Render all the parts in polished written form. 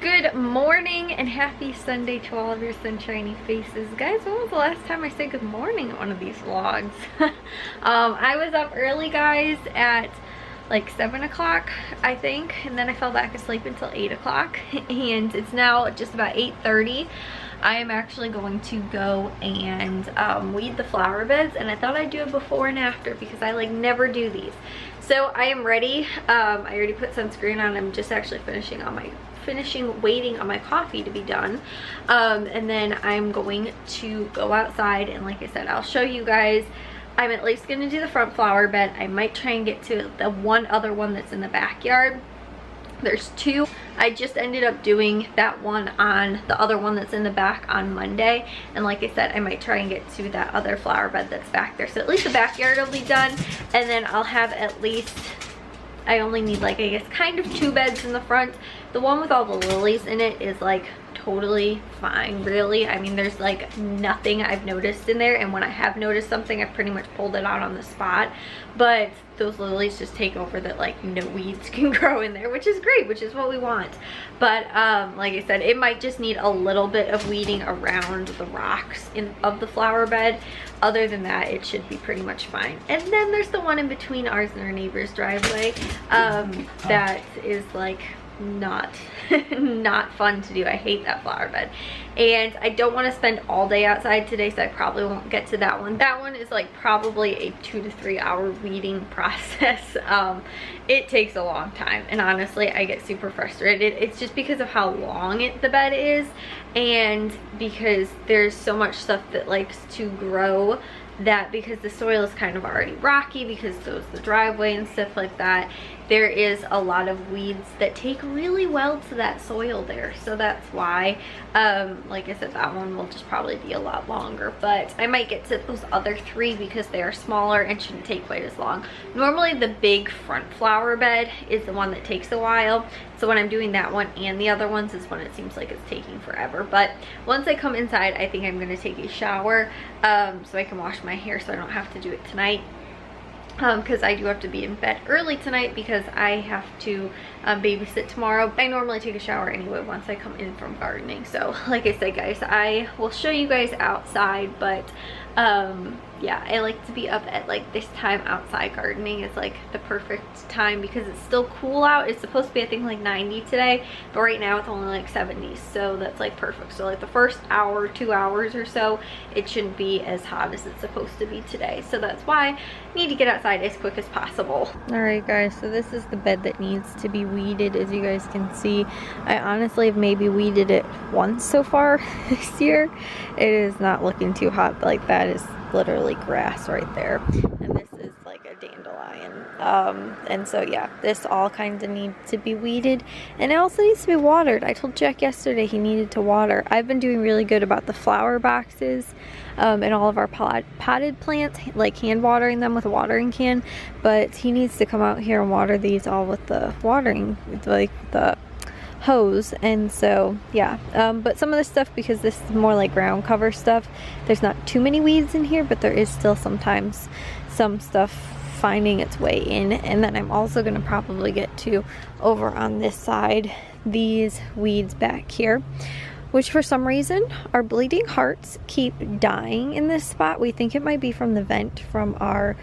Good morning and happy Sunday to all of your sunshiny faces. Guys, when was the last time I said good morning on one of these vlogs? I was up early, guys, at like 7 o'clock, I think, and then I fell back asleep until 8 o'clock, and it's now just about 8:30. I am actually going to go and weed the flower beds, and I thought I'd do it before and after because I like never do these. So I am ready. I already put sunscreen on. I'm just actually waiting on my coffee to be done, and then I'm going to go outside, and like I said, I'll show you guys. I'm at least going to do the front flower bed. I might try and get to the one other one that's in the backyard. There's two. I just ended up doing that one on the other one that's in the back on Monday, and like I said, I might try and get to that other flower bed that's back there, so at least the backyard will be done, and then I'll have at least, I only need like, I guess, kind of 2 beds in the front. The one with all the lilies in it is like totally fine, really. I mean, there's like nothing I've noticed in there, and when I have noticed something, I've pretty much pulled it out on the spot. But those lilies just take over that, like, no weeds can grow in there, which is great, which is what we want. But like I said, it might just need a little bit of weeding around the rocks of the flower bed. Other than that, it should be pretty much fine. And then there's the one in between ours and our neighbor's driveway that is like not fun to do. I hate that flower bed, and I don't want to spend all day outside today, so I probably won't get to that one. That one is like probably a 2 to 3 hour weeding process. It takes a long time, and honestly I get super frustrated. It's just because of how long the bed is, and because there's so much stuff that likes to grow, that because the soil is kind of already rocky, because so is the driveway and stuff like that, there is a lot of weeds that take really well to that soil there. So that's why, like I said, that one will just probably be a lot longer, but I might get to those other 3 because they are smaller and shouldn't take quite as long. Normally the big front flower bed is the one that takes a while, so when I'm doing that one and the other ones is when it seems like it's taking forever. But once I come inside, I think I'm going to take a shower so I can wash my hair, so I don't have to do it tonight. Because I do have to be in bed early tonight because I have to babysit tomorrow. I normally take a shower anyway once I come in from gardening. So like I said, guys, I will show you guys outside, but yeah, I like to be up at like this time outside gardening. Is like the perfect time because it's still cool out. It's supposed to be, I think, like 90 today, but right now it's only like 70s, so that's like perfect. So like the first hour, 2 hours or so, it shouldn't be as hot as it's supposed to be today, so that's why I need to get outside as quick as possible. All right, guys, so this is the bed that needs to be weeded. As you guys can see, I honestly have maybe weeded it once so far this year. It is not looking too hot, but like that is literally grass right there, and this is like a dandelion, and so yeah, this all kind of needs to be weeded, and it also needs to be watered. I told Jack yesterday he needed to water. I've been doing really good about the flower boxes and all of our potted plants, like hand watering them with a watering can, but he needs to come out here and water these all with the watering, like the hose. And so yeah, but some of this stuff, because this is more like ground cover stuff, there's not too many weeds in here, but there is still sometimes some stuff finding its way in. And then I'm also going to probably get to, over on this side, these weeds back here, which for some reason our bleeding hearts keep dying in this spot. We think it might be from the vent from our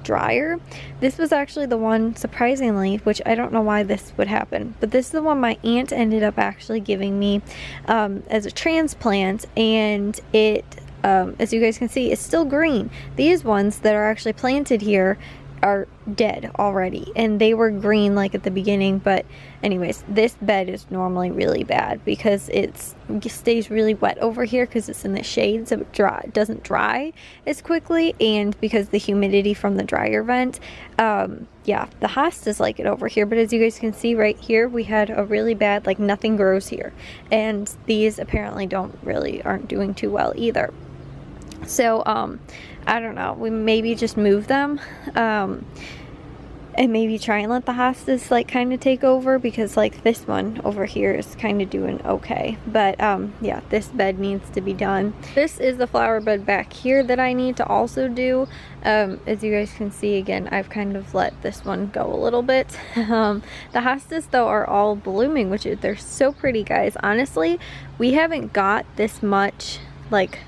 dryer. This was actually the one, surprisingly, which I don't know why this would happen, but this is the one my aunt ended up actually giving me as a transplant, and it as you guys can see, it's still green. These ones that are actually planted here are dead already, and they were green like at the beginning. But anyways, this bed is normally really bad because it stays really wet over here because it's in the shade, so it doesn't dry as quickly, and because the humidity from the dryer vent, yeah, the hostas like it over here. But as you guys can see right here, we had a really bad, like, nothing grows here, and these apparently aren't doing too well either. So I don't know, we maybe just move them. and maybe try and let the hostas like kind of take over, because like this one over here is kind of doing okay. But yeah, this bed needs to be done. This is the flower bed back here that I need to also do. As you guys can see, again, I've kind of let this one go a little bit. The hostas though are all blooming, which they're so pretty, guys. Honestly, we haven't got this much like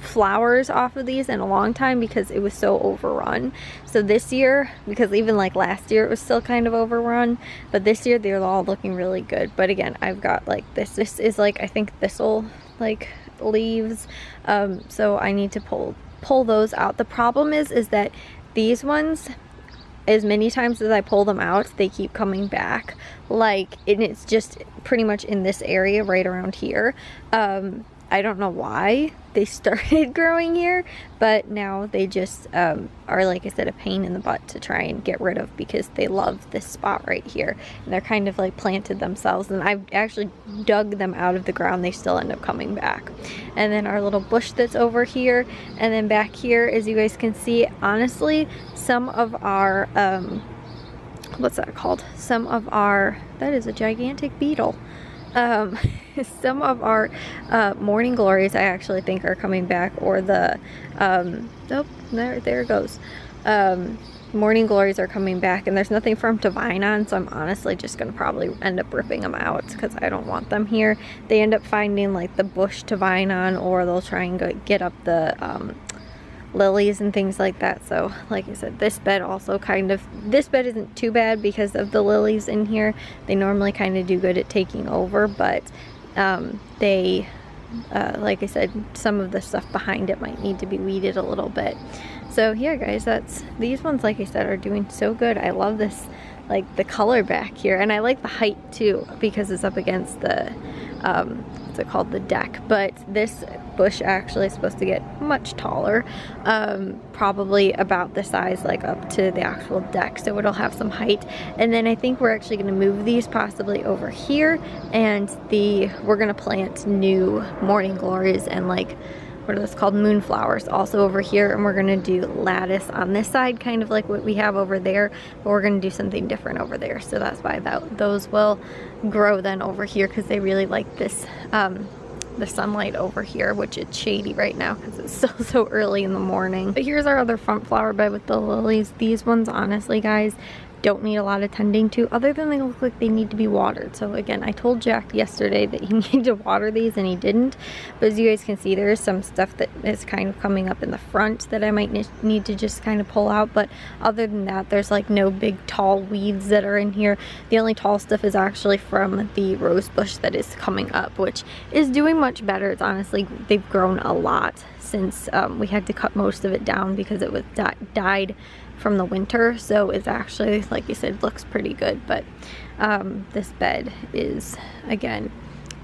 flowers off of these in a long time because it was so overrun. So this year, because even like last year it was still kind of overrun, but this year they're all looking really good. But again, I've got like this is like, I think thistle like leaves, so I need to pull those out. The problem is that these ones, as many times as I pull them out, they keep coming back, like, and it's just pretty much in this area right around here. I don't know why they started growing here, but now they just are, like I said, a pain in the butt to try and get rid of, because they love this spot right here, and they're kind of like planted themselves, and I've actually dug them out of the ground. They still end up coming back. And then our little bush that's over here, and then back here, as you guys can see, honestly, some of our what's that called, some of our, that is a gigantic beetle. Some of our morning glories I actually think are coming back, or the oh, there it goes. Morning glories are coming back, and there's nothing for them to vine on, so I'm honestly just gonna probably end up ripping them out because I don't want them here. They end up finding like the bush to vine on, or they'll try and get up the lilies and things like that. So like I said, this bed also kind of, this bed isn't too bad because of the lilies in here. They normally kind of do good at taking over, but they like I said, some of the stuff behind it might need to be weeded a little bit. So yeah, guys, these ones, like I said, are doing so good. I love this, like the color back here, and I like the height too because it's up against the what's it called, the deck. But this bush actually is supposed to get much taller, probably about the size like up to the actual deck, so it'll have some height. And then I think we're actually going to move these possibly over here, and we're going to plant new morning glories and like, what are those called, moonflowers, also over here. And we're gonna do lattice on this side, kind of like what we have over there, but we're gonna do something different over there. So that's why those will grow then over here, because they really like this the sunlight over here, which it's shady right now because it's still so early in the morning. But here's our other front flower bed with the lilies. These ones, honestly, guys, don't need a lot of tending to, other than they look like they need to be watered. So again, I told Jack yesterday that he needed to water these and he didn't, but as you guys can see, there is some stuff that is kind of coming up in the front that I might need to just kind of pull out. But other than that, there's like no big tall weeds that are in here. The only tall stuff is actually from the rose bush that is coming up, which is doing much better. It's honestly, they've grown a lot since we had to cut most of it down because it was died from the winter. So it's actually, like you said, looks pretty good. But this bed is, again,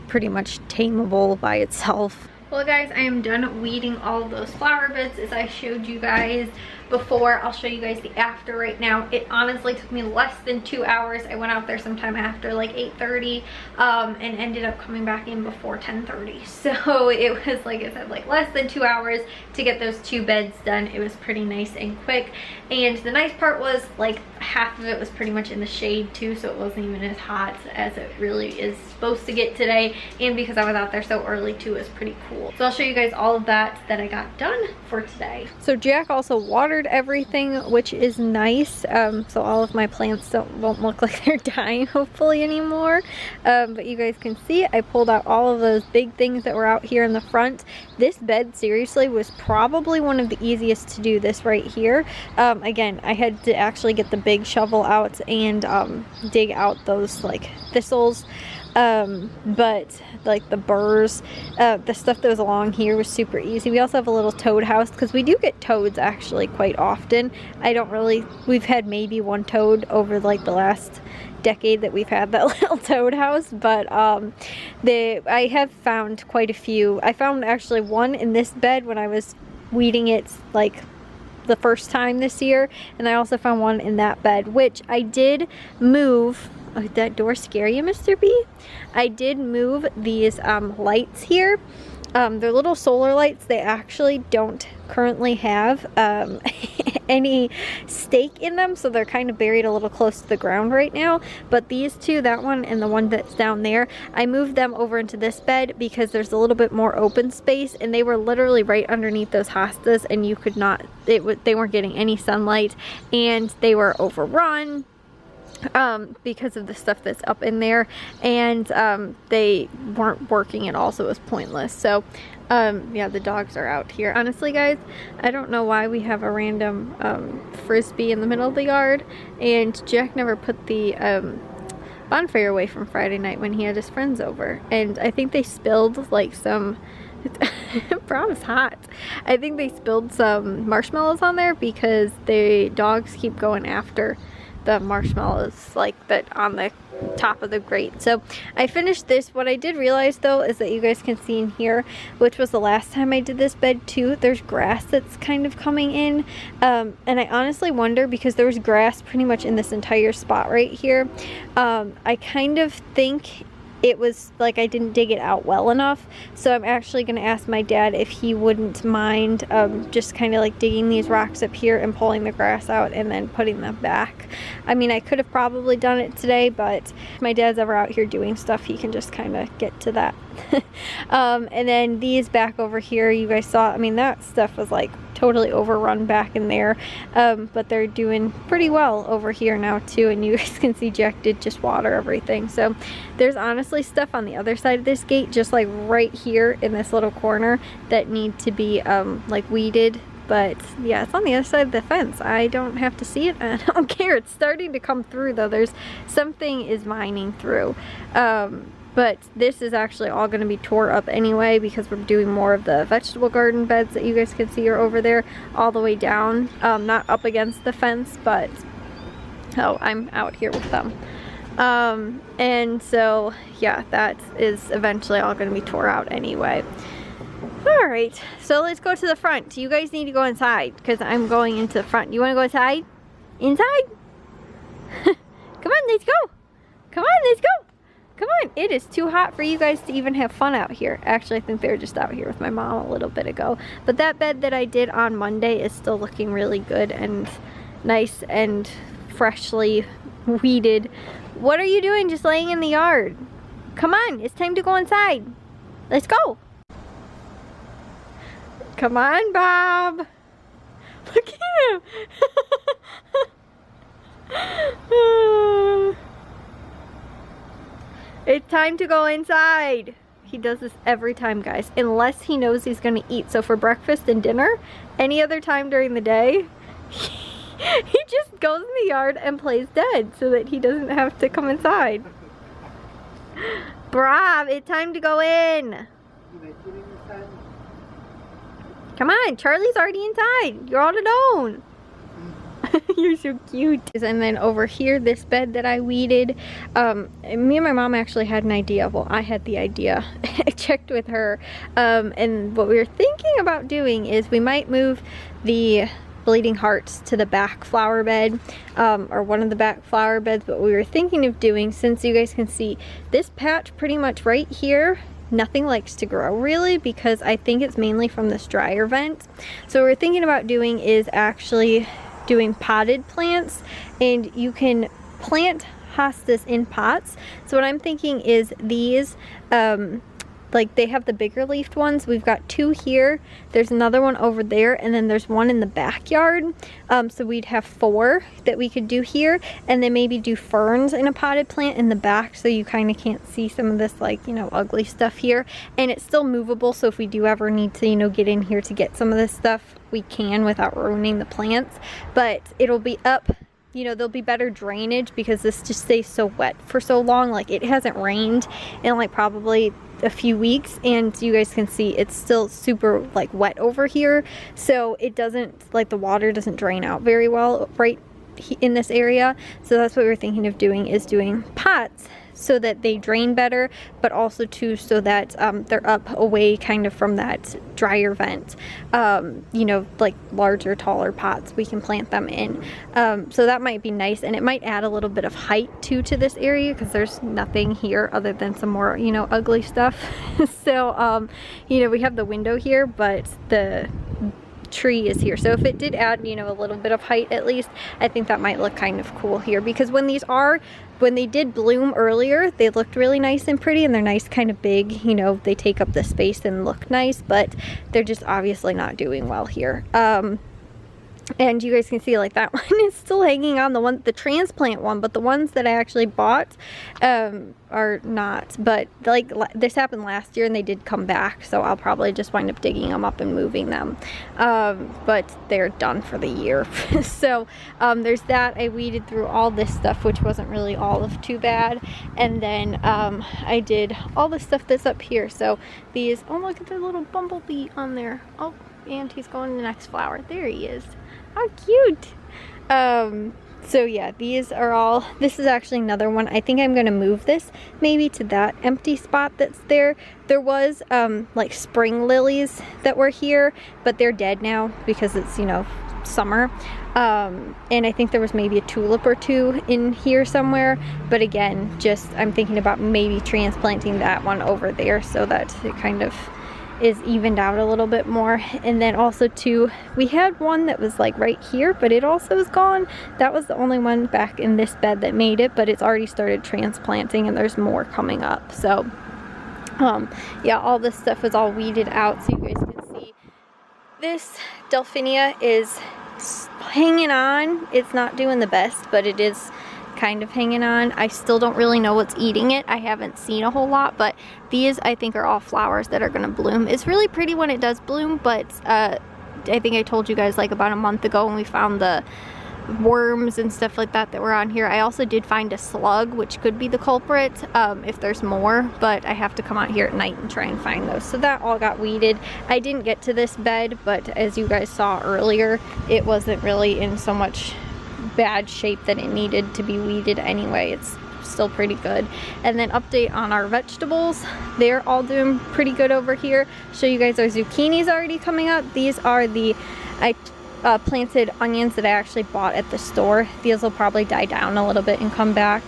pretty much tameable by itself. Well, guys, I am done weeding all of those flower beds as I showed you guys before. I'll show you guys the after right now. It honestly took me less than 2 hours. I went out there sometime after like 8:30 and ended up coming back in before 10:30. So it was, like I said, like less than 2 hours to get those 2 beds done. It was pretty nice and quick. And the nice part was, like, half of it was pretty much in the shade too, so it wasn't even as hot as it really is supposed to get today. And because I was out there so early too, it was pretty cool. So I'll show you guys all of that I got done for today. So Jack also watered everything, which is nice. So all of my plants won't look like they're dying hopefully anymore. But you guys can see I pulled out all of those big things that were out here in the front. This bed seriously was probably one of the easiest to do, this right here. Again, I had to actually get the big shovel out and dig out those like thistles, but like the burrs, the stuff that was along here was super easy. We also have a little toad house because we do get toads actually quite often. We've had maybe one toad over like the last decade that we've had that little toad house, but I have found quite a few. I found actually one in this bed when I was weeding it like the first time this year, and I also found one in that bed, which I did move. Oh, did that door scare you, Mr. B? I did move these lights here They're little solar lights. They actually don't currently have any stake in them, so they're kind of buried a little close to the ground right now. But these two, that one and the one that's down there, I moved them over into this bed because there's a little bit more open space, and they were literally right underneath those hostas, and you could not, they weren't getting any sunlight, and they were overrun because of the stuff that's up in there, and they weren't working at all, so it was pointless. So yeah, the dogs are out here. Honestly guys, I don't know why we have a random frisbee in the middle of the yard, and Jack never put the bonfire away from Friday night when he had his friends over, and I think they spilled like some Brahm's hot. I think they spilled some marshmallows on there because the dogs keep going after the marshmallows like that on the top of the grate. So I finished this. What I did realize though is that you guys can see in here, which was the last time I did this bed too, there's grass that's kind of coming in, and I honestly wonder, because there was grass pretty much in this entire spot right here, I kind of think it was like I didn't dig it out well enough. So I'm actually going to ask my dad if he wouldn't mind just kind of like digging these rocks up here and pulling the grass out and then putting them back. I mean, I could have probably done it today, but if my dad's ever out here doing stuff, he can just kind of get to that. And then these back over here, you guys saw, I mean, that stuff was like totally overrun back in there, but they're doing pretty well over here now too, and you guys can see Jack did just water everything. So there's honestly stuff on the other side of this gate, just like right here in this little corner, that need to be like weeded. But yeah, it's on the other side of the fence. I don't have to see it. I don't care. It's starting to come through though. There's something is mining through. But this is actually all going to be tore up anyway, because we're doing more of the vegetable garden beds that you guys can see are over there all the way down, not up against the fence, but oh, I'm out here with them. And so yeah, that is eventually all going to be tore out anyway. Alright, so let's go to the front. You guys need to go inside because I'm going into the front. You want to go inside? Inside? Come on, let's go. Come on, let's go. Come on, it is too hot for you guys to even have fun out here. Actually, I think they were just out here with my mom a little bit ago. But that bed that I did on Monday is still looking really good and nice and freshly weeded. What are you doing just laying in the yard? Come on, it's time to go inside. Let's go. Come on, Bob. Look at him. It's time to go inside. He does this every time, guys, unless he knows he's gonna eat. So for breakfast and dinner, any other time during the day, he just goes in the yard and plays dead so that he doesn't have to come inside. Brav, it's time to go in. Come on, Charlie's already inside. You're all alone. You're so cute. And then over here, this bed that I weeded, me and my mom actually had an idea. Well, I had the idea. I checked with her, and what we were thinking about doing is we might move the bleeding hearts to the back flower bed, or one of the back flower beds. But we were thinking of doing, since you guys can see this patch pretty much right here, nothing likes to grow really, because I think it's mainly from this dryer vent. So what we're thinking about doing is actually doing potted plants, and you can plant hostas in pots. So what I'm thinking is these, like they have the bigger leafed ones. We've got 2 here, there's another one over there, and then there's one in the backyard. So we'd have 4 that we could do here, and then maybe do ferns in a potted plant in the back, so you kind of can't see some of this, like, you know, ugly stuff here. And it's still movable, so if we do ever need to, you know, get in here to get some of this stuff, we can without ruining the plants. But it'll be up, you know, there'll be better drainage because this just stays so wet for so long. Like, it hasn't rained in like probably a few weeks, and you guys can see it's still super like wet over here, so it doesn't, like, the water doesn't drain out very well right in this area. So that's what we're thinking of doing, is doing pots so that they drain better, but also too so that they're up away kind of from that drier vent. You know, like larger, taller pots we can plant them in. So that might be nice, and it might add a little bit of height too to this area because there's nothing here other than some more, you know, ugly stuff. So you know, we have the window here, but the tree is here. So if it did add, you know, a little bit of height at least, I think that might look kind of cool here, because when they did bloom earlier, they looked really nice and pretty, and they're nice, kind of big, you know, they take up the space and look nice, but they're just obviously not doing well here. And you guys can see like that one is still hanging on, the transplant one, but the ones that I actually bought are not. But like this happened last year and they did come back, so I'll probably just wind up digging them up and moving them. But they're done for the year. So there's that. I weeded through all this stuff, which wasn't really all of too bad. And then I did all the stuff that's up here. So these, oh look at the little bumblebee on there. Oh, and he's going to the next flower. There he is. How cute. So yeah, these are all, this is actually another one. I think I'm gonna move this maybe to that empty spot that's there. There was like spring lilies that were here, but they're dead now because it's, you know, summer. And I think there was maybe a tulip or two in here somewhere, but again, just I'm thinking about maybe transplanting that one over there so that it kind of is evened out a little bit more. And then also too, we had one that was like right here, but it also is gone. That was the only one back in this bed that made it, but it's already started transplanting and there's more coming up. So yeah, all this stuff is all weeded out so you guys can see. This Delphinia is hanging on. It's not doing the best, but it is kind of hanging on. I still don't really know what's eating it. I haven't seen a whole lot, but these I think are all flowers that are going to bloom. It's really pretty when it does bloom, but I think I told you guys like about a month ago when we found the worms and stuff like that that were on here. I also did find a slug, which could be the culprit if there's more, but I have to come out here at night and try and find those. So that all got weeded. I didn't get to this bed, but as you guys saw earlier, it wasn't really in so much bad shape that it needed to be weeded anyway. It's still pretty good. And then update on our vegetables, they're all doing pretty good over here. Show you guys our zucchinis already coming up. These are the planted onions that I actually bought at the store. These will probably die down a little bit and come back.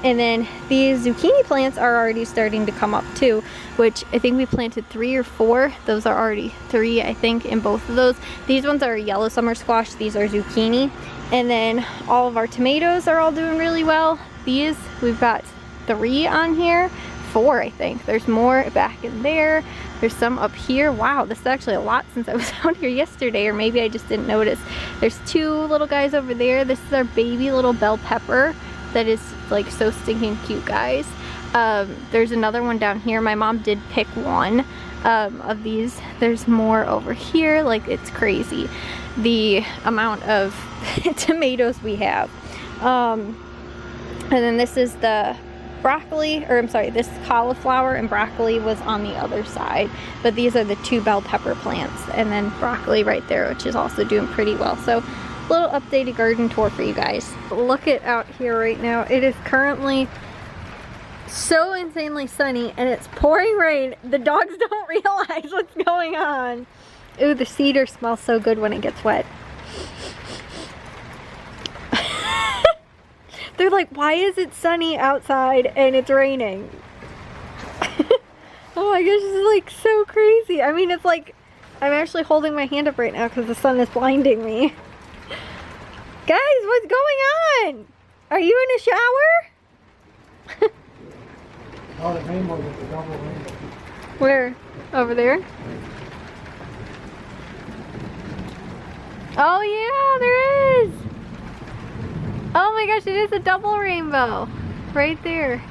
And then these zucchini plants are already starting to come up too, which I think we planted 3 or 4. Those are already 3, I think, in both of those. These ones are yellow summer squash. These are zucchini. And then all of our tomatoes are all doing really well. These, we've got 3 on here. 4, I think. There's more back in there. There's some up here. Wow, this is actually a lot since I was out here yesterday, or maybe I just didn't notice. There's 2 little guys over there. This is our baby little bell pepper that is like so stinking cute, guys. There's another one down here. My mom did pick one of these. There's more over here. Like, it's crazy the amount of tomatoes we have. And then this is the broccoli, or I'm sorry, this cauliflower and broccoli was on the other side, but these are the 2 bell pepper plants, and then broccoli right there, which is also doing pretty well. So little updated garden tour for you guys. Look at out here right now. It is currently so insanely sunny and it's pouring rain. The dogs don't realize what's going on. Ooh, the cedar smells so good when it gets wet. They're like, why is it sunny outside and it's raining? Oh my gosh, this is like so crazy. I mean, it's like, I'm actually holding my hand up right now because the sun is blinding me. Guys, what's going on? Are you in a shower? Oh, the rainbow with the double rainbow. Where? Over there? Oh yeah, there is! Oh my gosh, it is a double rainbow. Right there.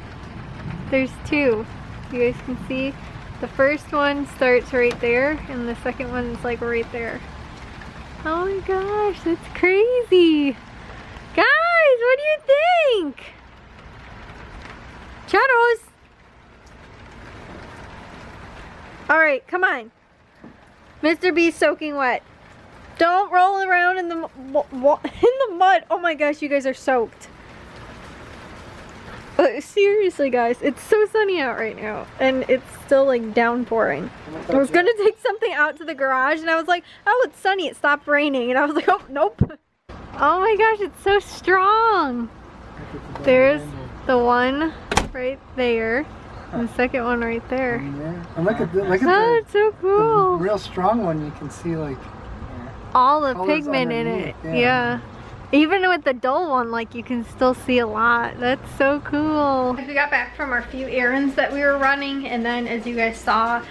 There's 2. You guys can see. The first one starts right there, and the second one is like right there. Oh my gosh, that's crazy. Guys, what do you think? Shadows. All right, come on. Mr. B's soaking wet. Don't roll around in the mud. Oh my gosh, you guys are soaked. But seriously guys, it's so sunny out right now and it's still like downpouring. I was gonna take something out to the garage and I was like, oh, it's sunny, it stopped raining, and I was like, oh nope. Oh my gosh, it's so strong. There's the one right there and the second one right there. And look at It's so cool. the real strong one. You can see like all the colors pigment in it. underneath, Yeah. Even with the dull one, like, you can still see a lot. That's so cool. We got back from our few errands that we were running, and then as you guys saw,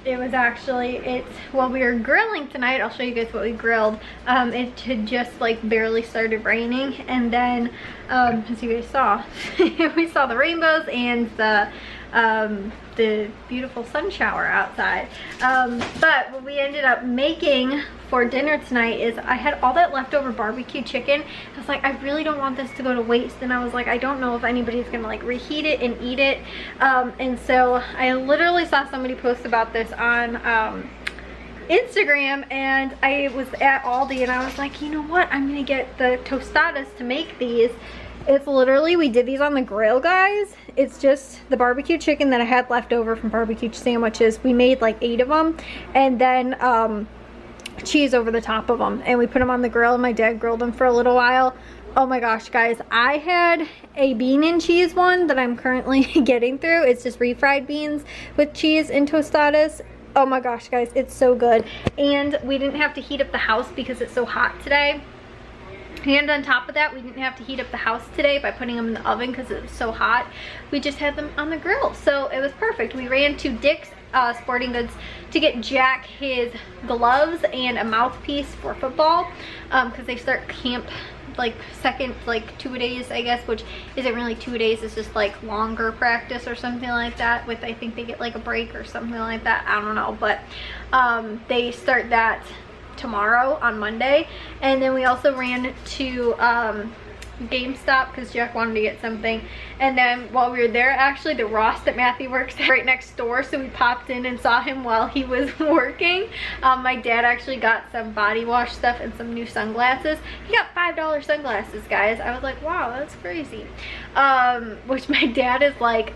it was actually, well, we were grilling tonight. I'll show you guys what we grilled. It had just like barely started raining, and then as you guys saw, we saw the rainbows and the beautiful sun shower outside. But what we ended up making for dinner tonight is I had all that leftover barbecue chicken. I was like, I really don't want this to go to waste, and I was like, I don't know if anybody's gonna like reheat it and eat it. And so I literally saw somebody post about this on Instagram, and I was at Aldi and I was like, you know what, I'm gonna get the tostadas to make these. It's literally, we did these on the grill, guys. It's just the barbecue chicken that I had left over from barbecue sandwiches. We made like 8 of them, and then cheese over the top of them, and we put them on the grill, and my dad grilled them for a little while. Oh my gosh, guys, I had a bean and cheese one that I'm currently getting through. It's just refried beans with cheese and tostadas. Oh my gosh, guys, it's so good. And we didn't have to heat up the house because it's so hot today. And on top of that, we didn't have to heat up the house today by putting them in the oven because it was so hot. We just had them on the grill, so it was perfect. We ran to Dick's Sporting Goods to get Jack his gloves and a mouthpiece for football, because they start camp like second, like 2 days, I guess, which isn't really 2 days. It's just like longer practice or something like that. With, I think they get like a break or something like that. I don't know, but they start that tomorrow on Monday. And then we also ran to GameStop because Jack wanted to get something, and then while we were there, actually the Ross that Matthew works at right next door, so we popped in and saw him while he was working. My dad actually got some body wash stuff and some new sunglasses. He got $5 sunglasses, guys. I was like, wow, that's crazy. Which my dad is like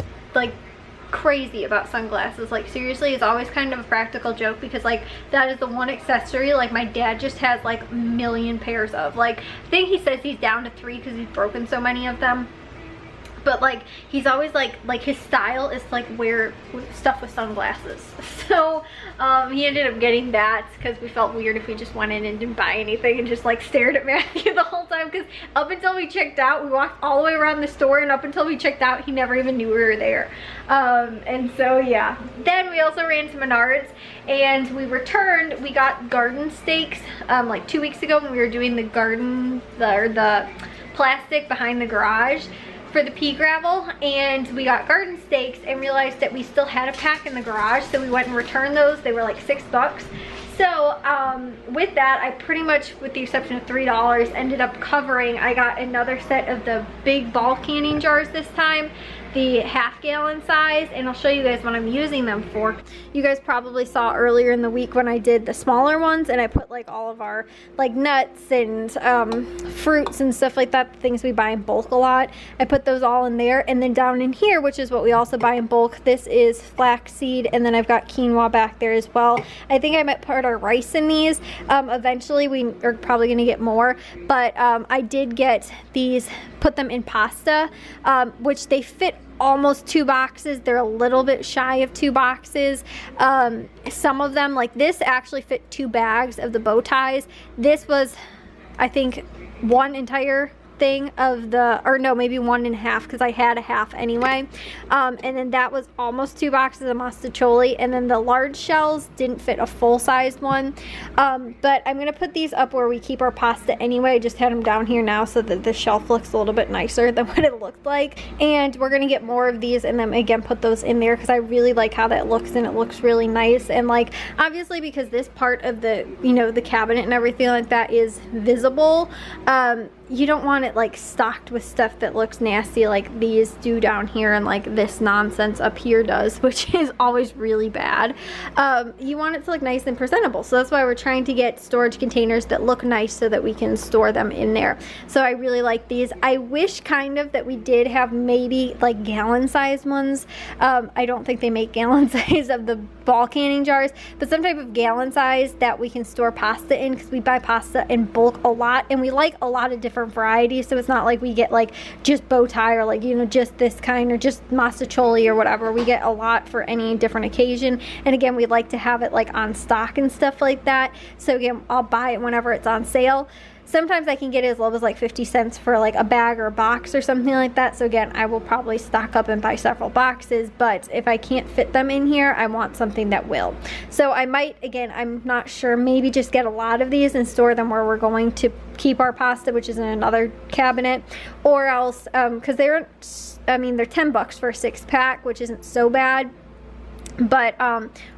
crazy about sunglasses. Like, seriously, it's always kind of a practical joke because like that is the one accessory like my dad just has like a million pairs of. Like, I think he says he's down to 3 because he's broken so many of them. But like, he's always like his style is like wear stuff with sunglasses. So he ended up getting that because we felt weird if we just went in and didn't buy anything and just like stared at Matthew the whole time, because up until we checked out, we walked all the way around the store, and up until we checked out, he never even knew we were there. And so yeah, then we also ran to Menards, and we returned. We got garden stakes like 2 weeks ago when we were doing the garden, the plastic behind the garage for the pea gravel, and we got garden stakes and realized that we still had a pack in the garage, so we went and returned those. They were like $6. So with that, I pretty much, with the exception of $3, ended up covering. I got another set of the big ball canning jars this time, the half-gallon size, and I'll show you guys what I'm using them for. You guys probably saw earlier in the week when I did the smaller ones, and I put like all of our like nuts and fruits and stuff like that, the things we buy in bulk a lot. I put those all in there, and then down in here, which is what we also buy in bulk, this is flaxseed, and then I've got quinoa back there as well. I think I might put our rice in these. Eventually we are probably gonna get more, but I did get these, put them in pasta, which they fit almost 2 boxes. They're a little bit shy of 2 boxes. Some of them, like this, actually fit 2 bags of the bow ties. This was, I think, 1 entire thing of the, or no, maybe 1.5, because I had a half anyway. And then that was almost 2 boxes of mostaccioli, and then the large shells didn't fit a full-sized one. But I'm gonna put these up where we keep our pasta anyway. I just had them down here now so that the shelf looks a little bit nicer than what it looked like. And we're gonna get more of these and then again put those in there because I really like how that looks, and it looks really nice. And like, obviously, because this part of the, you know, the cabinet and everything like that is visible, you don't want it like stocked with stuff that looks nasty like these do down here and like this nonsense up here does, which is always really bad. You want it to look nice and presentable, so that's why we're trying to get storage containers that look nice so that we can store them in there. So I really like these. I wish kind of that we did have maybe like gallon size ones. I don't think they make gallon size of the ball canning jars, but some type of gallon size that we can store pasta in, because we buy pasta in bulk a lot and we like a lot of different varieties. So it's not like we get like just bow tie or like, you know, just this kind or just masticholi or whatever. We get a lot for any different occasion, and again, we'd like to have it like on stock and stuff like that. So again, I'll buy it whenever it's on sale. Sometimes I can get it as low as like 50 cents for like a bag or a box or something like that. So again, I will probably stock up and buy several boxes, but if I can't fit them in here, I want something that will. So I might, again, I'm not sure, maybe just get a lot of these and store them where we're going to keep our pasta, which is in another cabinet, or else, because they're, I mean, they're 10 bucks for a 6-pack, which isn't so bad. But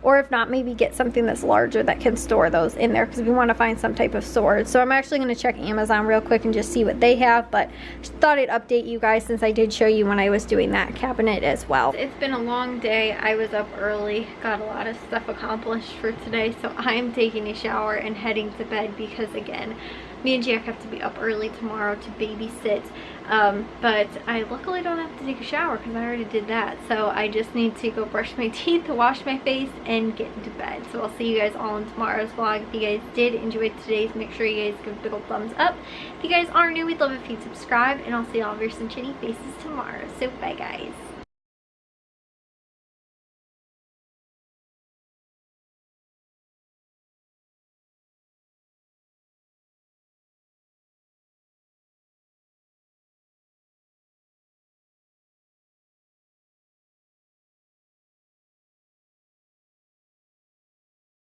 or if not, maybe get something that's larger that can store those in there, because we want to find some type of storage. So I'm actually going to check Amazon real quick and just see what they have, but just thought I'd update you guys since I did show you when I was doing that cabinet as well. It's been a long day. I was up early, got a lot of stuff accomplished for today, so I'm taking a shower and heading to bed because again, me and Jack have to be up early tomorrow to babysit. But I luckily don't have to take a shower because I already did that. So I just need to go brush my teeth, wash my face, and get into bed. So I'll see you guys all in tomorrow's vlog. If you guys did enjoy today's, make sure you guys give a big old thumbs up. If you guys are new, we'd love if you'd subscribe, and I'll see all of your sunshiny faces tomorrow. So bye guys.